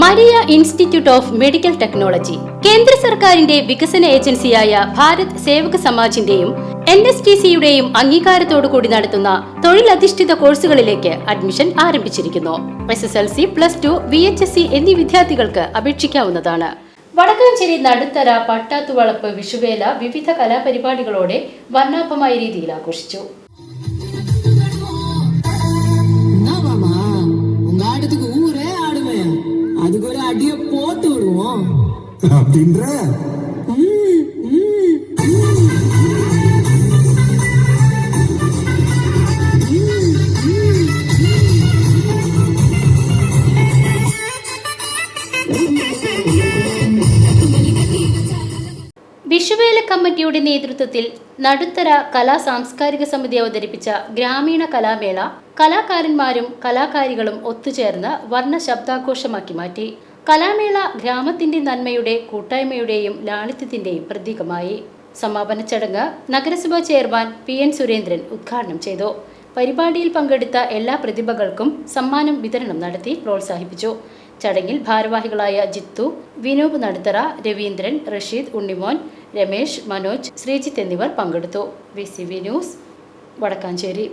Maria institute of medical technology കേന്ദ്ര സർക്കാരിന്റെ വികസന ഏജൻസിയായ ഭാരത് സേവക് സമാജിന്റെയും NSTCയുടെയും അംഗീകാരത്തോടുകൂടി നടത്തുന്ന തൊഴിലധിഷ്ഠിത കോഴ്സുകളിലേക്ക് അഡ്മിഷൻ ആരംഭിച്ചിരിക്കുന്നു. SSLC, +2, VHSC എന്നീ വിദ്യാർത്ഥികൾക്ക് അപേക്ഷിക്കാവുന്നതാണ്. വടക്കാഞ്ചേരി നടുത്തറ പട്ടാത്തുവളപ്പ് വിഷുവേല വിവിധ കലാപരിപാടികളോടെ വർണ്ണാഭമായ രീതിയിൽ ആഘോഷിച്ചു. அதுக்கு ஒரு அடிய போட்டு விடுவோம் அப்படின்ற വിഷുവേല കമ്മിറ്റിയുടെ നേതൃത്വത്തിൽ നടുത്തറ കലാ സാംസ്കാരിക സമിതി അവതരിപ്പിച്ച ഗ്രാമീണ കലാമേള കലാകാരന്മാരും കലാകാരികളും ഒത്തുചേർന്ന് വർണ്ണ ശബ്ദാഘോഷമാക്കി മാറ്റി. കലാമേള ഗ്രാമത്തിന്റെ നന്മയുടെ, കൂട്ടായ്മയുടെയും ലാളിത്യത്തിന്റെയും പ്രതീകമായി. സമാപന ചടങ്ങ് നഗരസഭാ ചെയർമാൻ PN സുരേന്ദ്രൻ ഉദ്ഘാടനം ചെയ്തു. പരിപാടിയിൽ പങ്കെടുത്ത എല്ലാ പ്രതിഭകൾക്കും സമ്മാനം വിതരണം നടത്തി പ്രോത്സാഹിപ്പിച്ചു. ചടങ്ങിൽ ഭാരവാഹികളായ ജിത്തു, വിനോബ് നടുത്തറ, രവീന്ദ്രൻ, റഷീദ്, ഉണ്ണിമോൻ, രമേശ്, മനോജ്, ശ്രീജിത്ത് എന്നിവർ പങ്കെടുത്തു. VCV news, Vadakkanchery.